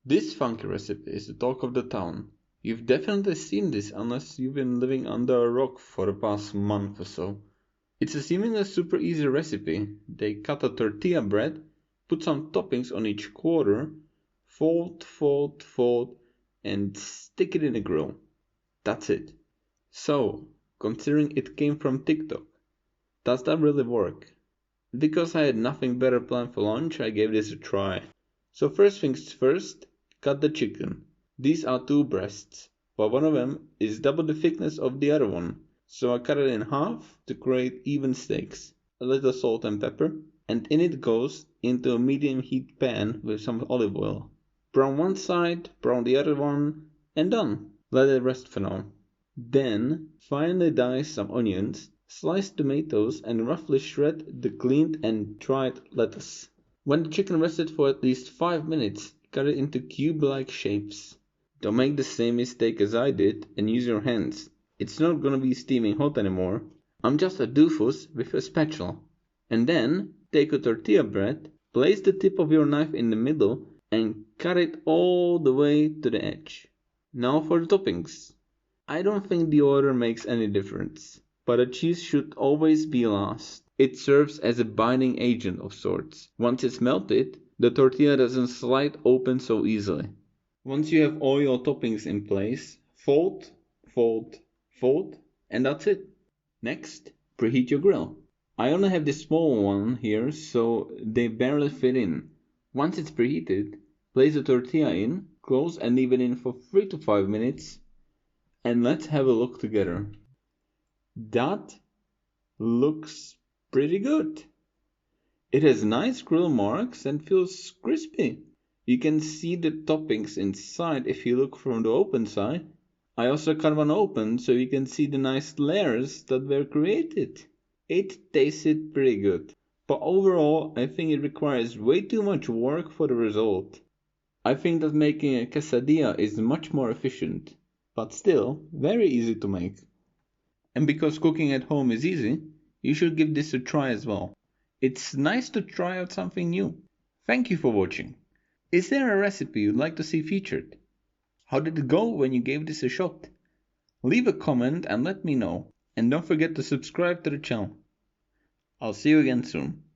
This funky recipe is the talk of the town. You've definitely seen this unless you've been living under a rock for the past month or so. It's a seemingly super easy recipe. They cut a tortilla bread, put some toppings on each quarter, fold, and stick it in the grill. That's it. So, considering it came from TikTok, does that really work? Because I had nothing better planned for lunch, I gave this a try. So first things first, cut the chicken. These are two breasts, but one of them is double the thickness of the other one. So I cut it in half to create even steaks. A little salt and pepper, and in it goes into a medium heat pan with some olive oil. Brown one side, brown the other one, and done. Let it rest for now. Then finely dice some onions, slice tomatoes, and roughly shred the cleaned and dried lettuce. When the chicken rested for at least 5 minutes, cut it into cube-like shapes. Don't make the same mistake as I did and use your hands. It's not gonna be steaming hot anymore. I'm just a doofus with a spatula. And then take a tortilla bread, place the tip of your knife in the middle, and cut it all the way to the edge. Now for the toppings. I don't think the order makes any difference, but the cheese should always be last. It serves as a binding agent of sorts. Once it's melted, the tortilla doesn't slide open so easily. Once you have all your toppings in place, fold, and that's it. Next, preheat your grill. I only have this small one here, so they barely fit in. Once it's preheated, place the tortilla in, close and leave it in for 3 to 5 minutes. And let's have a look together. That looks pretty good. It has nice grill marks and feels crispy. You can see the toppings inside if you look from the open side. I also cut one open so you can see the nice layers that were created. It tasted pretty good, but overall I think it requires way too much work for the result. I think that making a quesadilla is much more efficient, but still very easy to make. And because cooking at home is easy, you should give this a try as well. It's nice to try out something new. Thank you for watching. Is there a recipe you'd like to see featured? How did it go when you gave this a shot? Leave a comment and let me know. And don't forget to subscribe to the channel. I'll see you again soon.